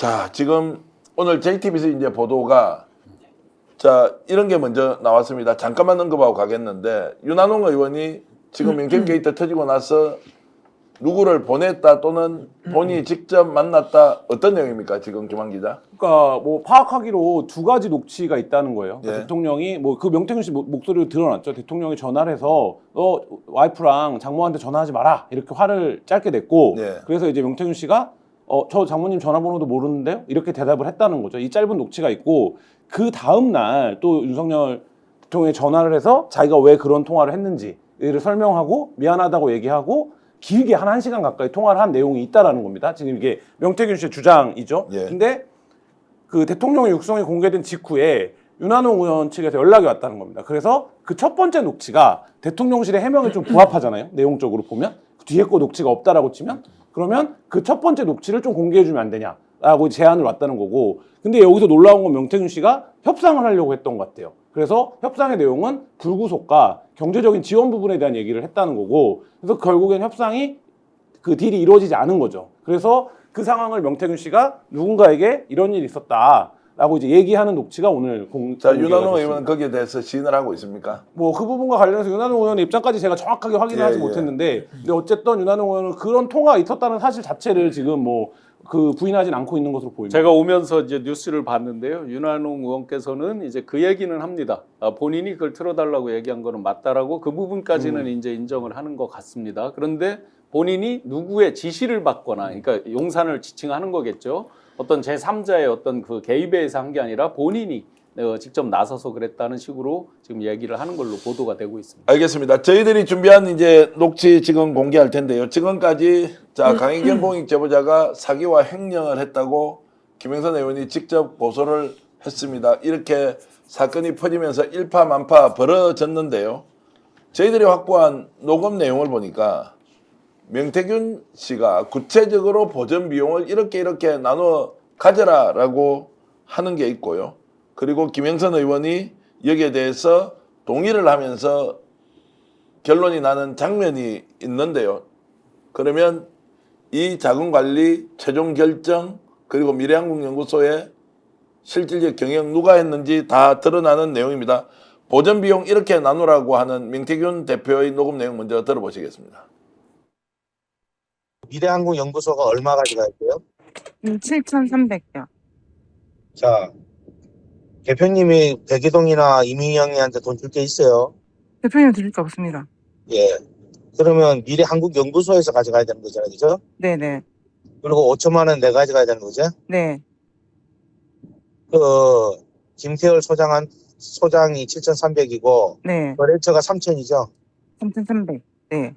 자, 지금 오늘 JTBC 이제 보도가 자, 이런 게 먼저 나왔습니다. 잠깐만 언급하고 가겠는데 윤한홍 의원이 지금 민캠 게이트 터지고 나서 누구를 보냈다 또는 본인이 직접 만났다 어떤 내용입니까? 지금 김한 기자? 그러니까 뭐 파악하기로 두 가지 녹취가 있다는 거예요. 그러니까 예. 대통령이 뭐 그 명태균 씨 목소리로 드러났죠. 대통령이 전화를 해서 너 와이프랑 장모한테 전화하지 마라 이렇게 화를 짧게 냈고 예. 그래서 이제 명태균 씨가 저 장모님 전화번호도 모르는데요 이렇게 대답을 했다는 거죠. 이 짧은 녹취가 있고 그 다음 날 또 윤석열 대통령이 전화를 해서 자기가 왜 그런 통화를 했는지를 설명하고 미안하다고 얘기하고 길게 한 1시간 가까이 통화를 한 내용이 있다라는 겁니다. 지금 이게 명태균 씨의 주장이죠. 예. 근데 그 대통령의 육성이 공개된 직후에 윤한홍 의원 측에서 연락이 왔다는 겁니다. 그래서 그 첫 번째 녹취가 대통령실의 해명에 좀 부합하잖아요. 내용적으로 보면. 뒤에 거 녹취가 없다라고 치면 그러면 그 첫 번째 녹취를 좀 공개해주면 안 되냐라고 제안을 왔다는 거고 근데 여기서 놀라운 건 명태균 씨가 협상을 하려고 했던 것 같아요. 그래서 협상의 내용은 불구속과 경제적인 지원 부분에 대한 얘기를 했다는 거고 그래서 결국엔 협상이 그 딜이 이루어지지 않은 거죠. 그래서 그 상황을 명태균 씨가 누군가에게 이런 일이 있었다라고 이제 얘기하는 녹취가 오늘 자, 윤한홍 의원은 거기에 대해서 시인을 하고 있습니까? 뭐 그 부분과 관련해서 윤한홍 의원의 입장까지 제가 정확하게 확인을 하지 못했는데 근데 어쨌든 윤한홍 의원은 그런 통화가 있었다는 사실 자체를 지금 뭐 그 부인하진 않고 있는 것으로 보입니다. 제가 오면서 이제 뉴스를 봤는데요. 윤한홍 의원께서는 이제 그 얘기는 합니다. 본인이 그걸 틀어달라고 얘기한 거는 맞다라고 그 부분까지는 이제 인정을 하는 것 같습니다. 그런데 본인이 누구의 지시를 받거나, 그러니까 용산을 지칭하는 거겠죠. 어떤 제3자의 어떤 그 개입에 의해서 한 게 아니라 본인이 직접 나서서 그랬다는 식으로 지금 얘기를 하는 걸로 보도가 되고 있습니다. 알겠습니다. 저희들이 준비한 이제 녹취 지금 공개할 텐데요. 지금까지 자 강희경 공익 제보자가 사기와 횡령을 했다고 김영선 의원이 직접 고소를 했습니다. 이렇게 사건이 퍼지면서 일파만파 벌어졌는데요. 저희들이 확보한 녹음 내용을 보니까 명태균 씨가 구체적으로 보전 비용을 이렇게 나눠 가져라라고 하는 게 있고요. 그리고 김영선 의원이 여기에 대해서 동의를 하면서 결론이 나는 장면이 있는데요. 그러면 이 자금관리 최종 결정 그리고 미래한국연구소의 실질적 경영 누가 했는지 다 드러나는 내용입니다. 보전 비용 이렇게 나누라고 하는 명태균 대표의 녹음 내용 먼저 들어보시겠습니다. 미래한국연구소가 얼마 가져갈 거예요? 7,300여. 자, 대표님이 백이동이나 이민영이한테 돈 줄 게 있어요. 대표님 드릴 게 없습니다. 예. 그러면 미래한국연구소에서 가져가야 되는 거잖아요, 그죠? 네네. 그리고 5천만 원 내가 가져가야 되는 거죠? 네. 그 김태열 소장이 7,300이고 네. 거래처가 3천이죠. 3,300. 네.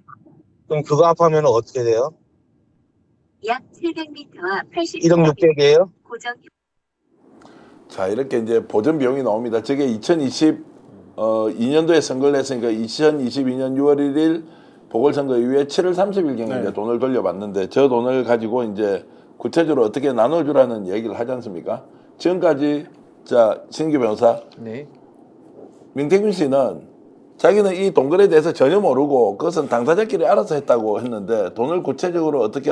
그럼 그거 합하면 어떻게 돼요? 약 700m와 80m 1억 600이에요? 고정 자, 이렇게 이제 보전 비용이 나옵니다. 저게 2022년도에 선거를 했으니까 2022년 6월 1일 보궐선거 이후에 7월 30일경에 네. 이제 돈을 돌려받는데 저 돈을 가지고 이제 구체적으로 어떻게 나눠주라는 얘기를 하지 않습니까? 지금까지 자, 신규 변호사. 네. 명태균 씨는 자기는 이 동거래에 대해서 전혀 모르고 그것은 당사자끼리 알아서 했다고 했는데 돈을 구체적으로 어떻게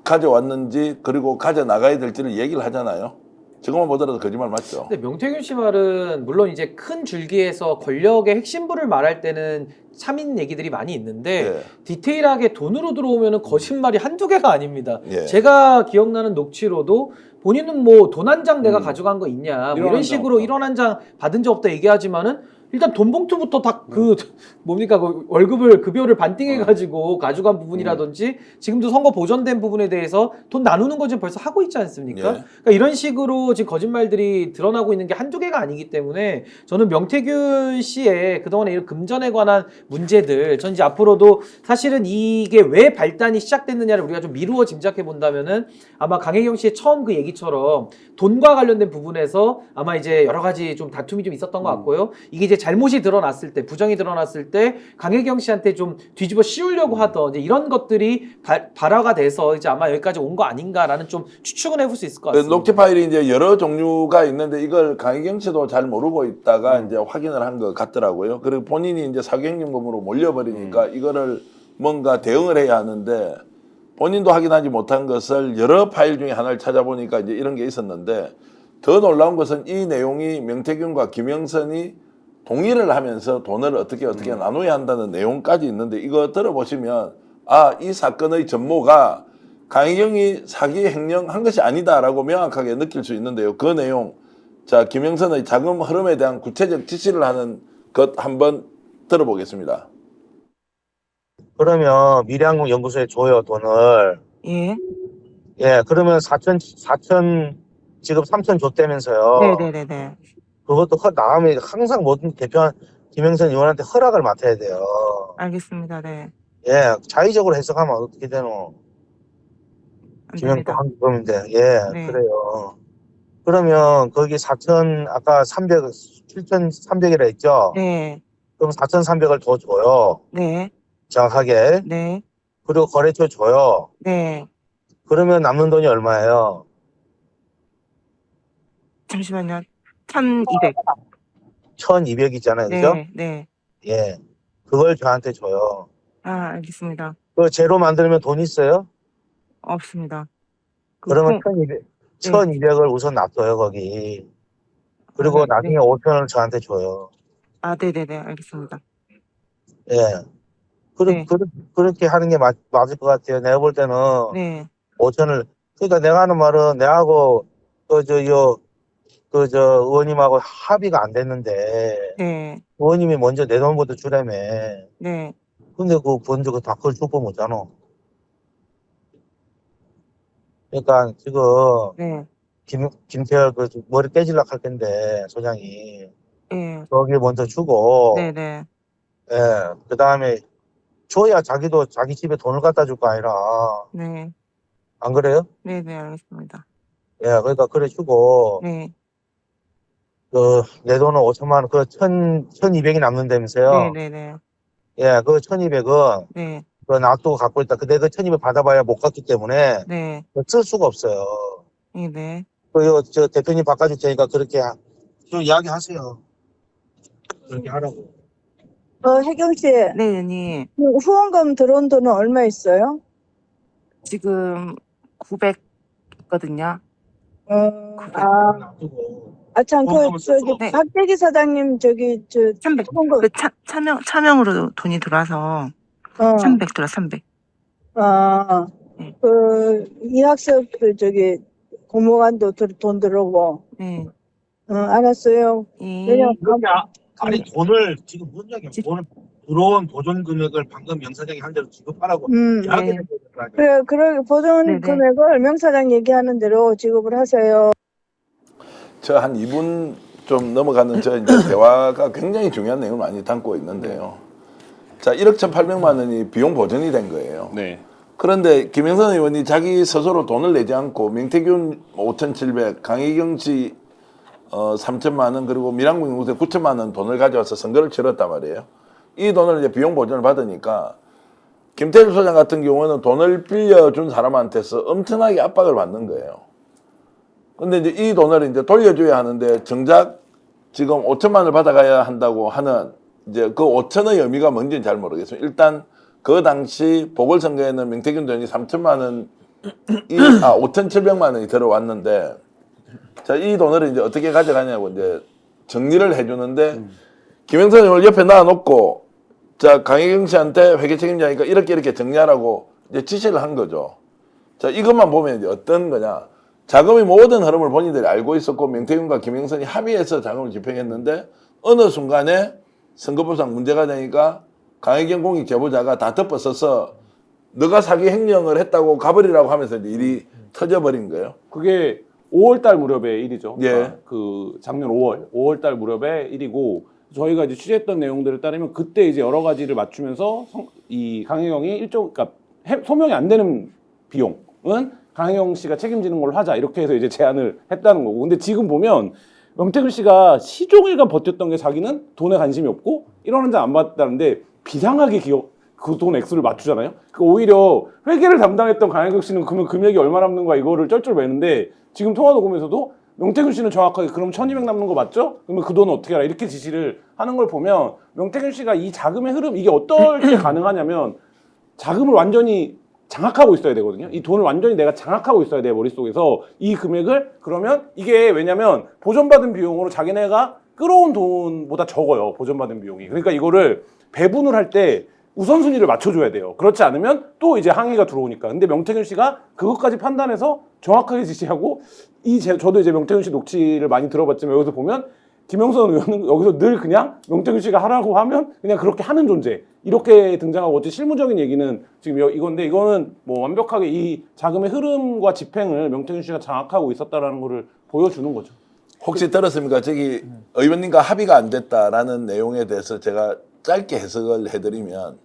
가져왔는지 그리고 가져나가야 될지를 얘기를 하잖아요. 지금만 보더라도 거짓말 맞죠? 근데 명태균 씨 말은 물론 이제 큰 줄기에서 권력의 핵심부를 말할 때는 참인 얘기들이 많이 있는데 예. 디테일하게 돈으로 들어오면은 거짓말이 한두 개가 아닙니다. 예. 제가 기억나는 녹취로도 본인은 뭐 돈 한 장 내가 가져간 거 있냐 뭐 이런 식으로 1원 한 장 받은 적 없다 얘기하지만은 일단 돈 봉투부터 다 그 뭡니까 그 월급을 급여를 반띵해 가지고 가져간 부분이라든지 지금도 선거 보전된 부분에 대해서 돈 나누는 거 지금 벌써 하고 있지 않습니까? 예. 그러니까 이런 식으로 지금 거짓말들이 드러나고 있는 게 한두 개가 아니기 때문에 저는 명태균 씨의 그동안의 이런 금전에 관한 문제들 전 이제 앞으로도 사실은 이게 왜 발단이 시작됐느냐를 우리가 좀 미루어 짐작해 본다면은 아마 강혜경 씨의 처음 그 얘기처럼 돈과 관련된 부분에서 아마 이제 여러 가지 좀 다툼이 좀 있었던 것 같고요. 이게 이제 잘못이 드러났을 때, 부정이 드러났을 때 강혜경 씨한테 좀 뒤집어 씌우려고 하던 이제 이런 것들이 발화가 돼서 이제 아마 여기까지 온 거 아닌가라는 좀 추측은 해볼 수 있을 것 같습니다. 녹취 파일이 이제 여러 종류가 있는데 이걸 강희경 씨도 잘 모르고 있다가 이제 확인을 한 것 같더라고요. 그리고 본인이 이제 사기행정범으로 몰려버리니까 이거를 뭔가 대응을 해야 하는데 본인도 확인하지 못한 것을 여러 파일 중에 하나를 찾아보니까 이제 이런 게 있었는데 더 놀라운 것은 이 내용이 명태균과 김영선이 동의를 하면서 돈을 어떻게 나눠야 한다는 내용까지 있는데 이거 들어보시면 아, 이 사건의 전모가 강희경이 사기 횡령한 것이 아니다라고 명확하게 느낄 수 있는데요. 그 내용, 자, 김영선의 자금 흐름에 대한 구체적 지시를 하는 것 한번 들어보겠습니다. 그러면 미래항공 연구소에 줘요, 돈을. 예. 예, 그러면 4천, 지금 3천 줬다면서요. 네네네네. 그것도 나오면 항상 모든 대표 김영선 의원한테 허락을 맡아야 돼요. 알겠습니다. 네. 예, 자의적으로 해석하면 어떻게 되노? 안 김영선 됩니다. 한 그러면 예, 네. 그래요. 그러면 거기 4천, 아까 300, 7,300이라 했죠? 네. 그럼 4,300을 더 줘요. 네. 정확하게. 네. 그리고 거래처 줘요. 네. 그러면 남는 돈이 얼마예요? 잠시만요. 1,200. 1,200이잖아요. 그죠? 네. 네. 예. 그걸 저한테 줘요. 아, 알겠습니다. 그 제로 만들면 돈 있어요? 없습니다. 그러면 그 1,200을 우선 놔둬요, 거기. 그리고 네. 나중에 5,000원을 저한테 줘요. 아, 네네네. 알겠습니다. 예. 네. 그렇게 하는 게 맞을 것 같아요. 내가 볼 때는 네. 5,000원을. 그러니까 내가 하는 말은 내하고 의원님하고 합의가 안 됐는데 네. 의원님이 먼저 내 돈부터 주라며. 네. 근데 먼저 다 그걸 줄 거 못잖아. 그러니까 지금 네. 김태열 머리 떼질락 할 텐데 소장이 네. 거기 먼저 주고 네네. 예, 그 다음에 줘야 자기도 자기 집에 돈을 갖다 줄 거 아니라 네. 안 그래요? 네네. 알겠습니다. 예, 그러니까 그래 주고 네. 내 돈은 5천만 원, 1,200이 남는다면서요. 네네네. 예, 그 1,200은 네. 놔두고 갖고 있다. 근데 그 1,200 받아봐야 못 갖기 때문에 네. 쓸 수가 없어요. 네. 저 대표님 바꿔줄 테니까 그렇게 좀 이야기하세요. 그렇게 하라고. 혜경 씨, 네, 언니. 후원금 들어온 돈은 얼마 있어요? 지금 900 있거든요. 놔두고. 참, 후원금을 쓸 수가 없어요. 박대기 사장님, 300. 후원금, 그 차명으로 돈이 들어와서 300 들어 300. 네. 이학습, 공무원도 돈 들어오고. 네. 알았어요. 예. 그냥, 아니 돈을 지금 무슨 얘기야? 돈을 들어온 보존 금액을 방금 명사장이 한 대로 지급하라고 이야기를 해야 될거 아니야. 그래, 보존 네네. 금액을 명사장 얘기하는 대로 지급을 하세요. 저 한 2분 좀 넘어가는 저 이제 대화가 굉장히 중요한 내용을 많이 담고 있는데요. 자, 1억 1,800만 원이 비용 보전이 된 거예요. 네. 그런데 김영선 의원이 자기 스스로 돈을 내지 않고 명태균 5,700, 강희경 씨 3천만 원 그리고 미랑구 연구소에 9천만 원 돈을 가져와서 선거를 치렀단 말이에요. 이 돈을 이제 비용 보전을 받으니까 김태일 소장 같은 경우는 돈을 빌려준 사람한테서 엄청나게 압박을 받는 거예요. 근데 이제 이 돈을 이제 돌려줘야 하는데 정작 지금 5천만 원을 받아가야 한다고 하는 이제 그 5천의 의미가 뭔지는 잘 모르겠어요. 일단 그 당시 보궐선거에는 명태균 돈이 3천만 원이 5,700만 원이 들어왔는데 자, 이 돈을 이제 어떻게 가져가냐고 이제 정리를 해주는데 김영선 의원을 옆에 놔놓고 자, 강혜경 씨한테 회계 책임자니까 이렇게 정리하라고 이제 지시를 한 거죠. 자, 이것만 보면 이제 어떤 거냐. 자금의 모든 흐름을 본인들이 알고 있었고 명태균과 김영선이 합의해서 자금을 집행했는데 어느 순간에 선거법상 문제가 되니까 강혜경 공익 제보자가 다 덮어서서 너가 사기 횡령을 했다고 가버리라고 하면서 이제 일이 터져버린 거예요. 그게 5월달 무렵의 일이죠. 예. 그러니까 그 작년 5월달 무렵의 일이고 저희가 이제 취재했던 내용들을 따르면 그때 이제 여러 가지를 맞추면서 이 강혜경이 그러니까 소명이 안 되는 비용은 강혜경 씨가 책임지는 걸로 하자 이렇게 해서 이제 제안을 했다는 거고. 근데 지금 보면 명태균 씨가 시종일관 버텼던 게 자기는 돈에 관심이 없고 1원 한 장 안 받았다는데 비상하게 그 돈 액수를 맞추잖아요. 그 오히려 회계를 담당했던 강혜경 씨는 그러면 금액이 얼마 남는 거야 이거를 쩔쩔 매는데 지금 통화 녹음에서도 명태균 씨는 정확하게 그럼 1,200 남는 거 맞죠? 그러면 그 돈은 어떻게 알아? 이렇게 지시를 하는 걸 보면 명태균 씨가 이 자금의 흐름 이게 어떨 때 가능하냐면 자금을 완전히 장악하고 있어야 되거든요. 이 돈을 완전히 내가 장악하고 있어야 돼, 머릿속에서. 이 금액을. 그러면 이게 왜냐면 보존받은 비용으로 자기네가 끌어온 돈보다 적어요, 보존받은 비용이. 그러니까 이거를 배분을 할 때 우선순위를 맞춰줘야 돼요. 그렇지 않으면 또 이제 항의가 들어오니까. 근데 명태균 씨가 그것까지 판단해서 정확하게 지시하고, 저도 이제 명태균 씨 녹취를 많이 들어봤지만 여기서 보면 김영선 의원은 여기서 늘 그냥 명태균 씨가 하라고 하면 그냥 그렇게 하는 존재, 이렇게 등장하고, 어째 실무적인 얘기는 지금 이건데, 이거는 뭐 완벽하게 이 자금의 흐름과 집행을 명태균 씨가 장악하고 있었다라는 거를 보여주는 거죠. 혹시 들었습니까? 저기 의원님과 합의가 안 됐다라는 내용에 대해서 제가 짧게 해석을 해드리면,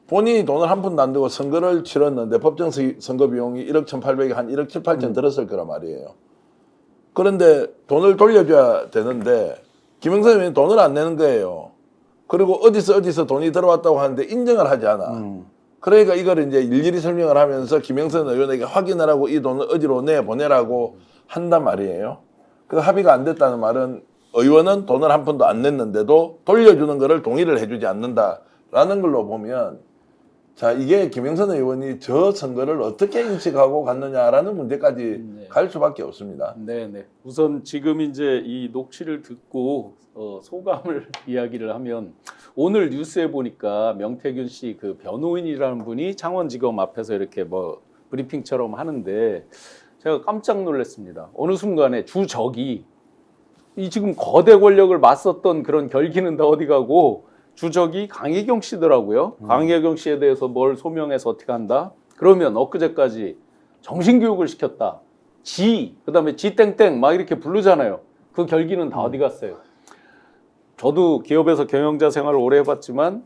본인이 돈을 한 푼도 안 들고 선거를 치렀는데 법정 선거 비용이 1억 1,800에 한 1억 7, 8천 들었을 거란 말이에요. 그런데 돈을 돌려줘야 되는데 김영선 의원이 돈을 안 내는 거예요. 그리고 어디서 돈이 들어왔다고 하는데 인정을 하지 않아. 그러니까 이걸 이제 일일이 설명을 하면서 김영선 의원에게 확인을 하고 이 돈을 어디로 내보내라고 한단 말이에요. 그 합의가 안 됐다는 말은 의원은 돈을 한 푼도 안 냈는데도 돌려주는 거를 동의를 해주지 않는다라는 걸로 보면, 자, 이게 김영선 의원이 저 선거를 어떻게 인식하고 갔느냐라는 문제까지 갈 수밖에 없습니다. 네네. 우선 지금 이제 이 녹취를 듣고 소감을 이야기를 하면, 오늘 뉴스에 보니까 명태균 씨 그 변호인이라는 분이 창원지검 앞에서 이렇게 뭐 브리핑처럼 하는데 제가 깜짝 놀랐습니다. 어느 순간에 주적이, 이 지금 거대 권력을 맞섰던 그런 결기는 다 어디 가고 주적이 강혜경 씨더라고요. 강혜경 씨에 대해서 뭘 소명해서 어떻게 한다? 그러면 엊그제까지 정신교육을 시켰다. 그다음에 땡땡 막 이렇게 부르잖아요. 그 결기는 다 어디 갔어요? 저도 기업에서 경영자 생활을 오래 해봤지만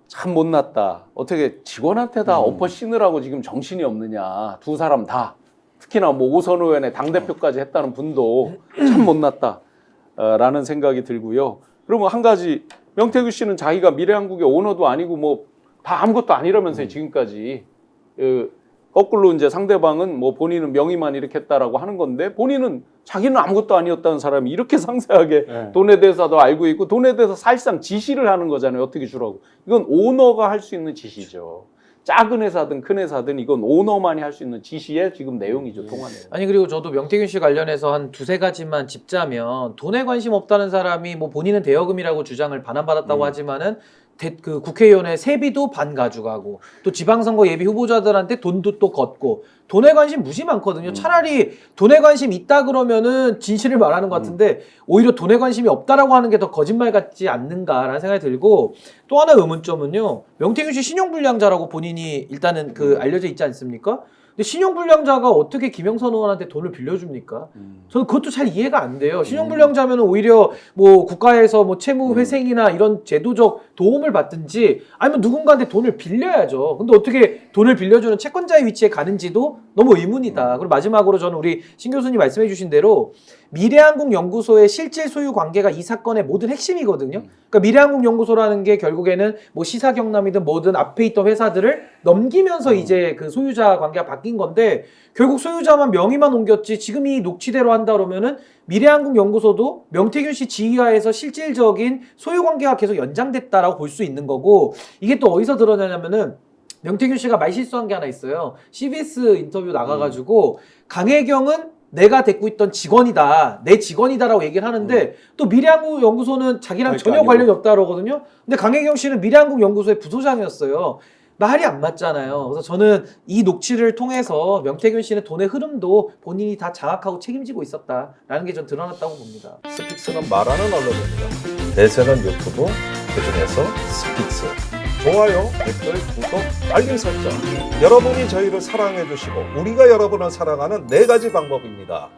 참 못났다. 어떻게 직원한테 다 엎어 씌느라고 지금 정신이 없느냐. 두 사람 다. 특히나 뭐 오선 의원의 당대표까지 했다는 분도 참 못났다. 라는 생각이 들고요. 그리고 한 가지, 명태균 씨는 자기가 미래한국의 오너도 아니고 뭐 다 아무것도 아니라면서요, 지금까지. 거꾸로 이제 상대방은 뭐 본인은 명의만 이렇게 했다라고 하는 건데, 본인은 자기는 아무것도 아니었다는 사람이 이렇게 상세하게 돈에 대해서도 알고 있고, 돈에 대해서 사실상 지시를 하는 거잖아요. 어떻게 주라고. 이건 오너가 할 수 있는 지시죠. 작은 회사든 큰 회사든 이건 오너만이 할 수 있는 지시의 지금 내용이죠, 통화는. 아니, 그리고 저도 명태균 씨 관련해서 한 두세 가지만 짚자면, 돈에 관심 없다는 사람이 뭐 본인은 대여금이라고 주장을 반환받았다고 하지만은 그 국회의원의 세비도 반 가져가고, 또 지방선거 예비 후보자들한테 돈도 또 걷고, 돈에 관심 무시 많거든요. 차라리 돈에 관심 있다 그러면은 진실을 말하는 것 같은데, 오히려 돈에 관심이 없다라고 하는 게 더 거짓말 같지 않는가라는 생각이 들고, 또 하나 의문점은요, 명태균 씨 신용불량자라고 본인이 일단은 알려져 있지 않습니까? 근데 신용불량자가 어떻게 김영선 의원한테 돈을 빌려줍니까? 저는 그것도 잘 이해가 안 돼요. 신용불량자면 오히려 뭐 국가에서 뭐 채무회생이나 이런 제도적 도움을 받든지, 아니면 누군가한테 돈을 빌려야죠. 근데 어떻게 돈을 빌려주는 채권자의 위치에 가는지도 너무 의문이다. 그리고 마지막으로 저는 우리 신 교수님 말씀해 주신 대로 미래한국연구소의 실질 소유 관계가 이 사건의 모든 핵심이거든요. 그러니까 미래한국연구소라는 게 결국에는 뭐 시사경남이든 뭐든 앞에 있던 회사들을 넘기면서 이제 그 소유자 관계가 바뀐 건데, 결국 소유자만 명의만 옮겼지, 지금 이 녹취대로 한다 그러면은 미래한국연구소도 명태균 씨 지휘하에서 실질적인 소유 관계가 계속 연장됐다라고 볼 수 있는 거고, 이게 또 어디서 드러나냐면은 명태균 씨가 말실수한 게 하나 있어요. CBS 인터뷰 나가가지고 강혜경은 내가 데리고 있던 직원이다, 내 직원이다라고 얘기를 하는데, 또 미래한국연구소는 자기랑 전혀 관련이 없다 그러거든요. 근데 강혜경 씨는 미래한국연구소의 부소장이었어요. 말이 안 맞잖아요. 그래서 저는 이 녹취를 통해서 명태균 씨는 돈의 흐름도 본인이 다 장악하고 책임지고 있었다라는 게 전 드러났다고 봅니다. 스픽스는 말하는 언론입니다. 대세는 유튜브, 그중에서 스픽스. 좋아요, 댓글, 구독, 알림 설정. 여러분이 저희를 사랑해 주시고 우리가 여러분을 사랑하는 4가지 방법입니다.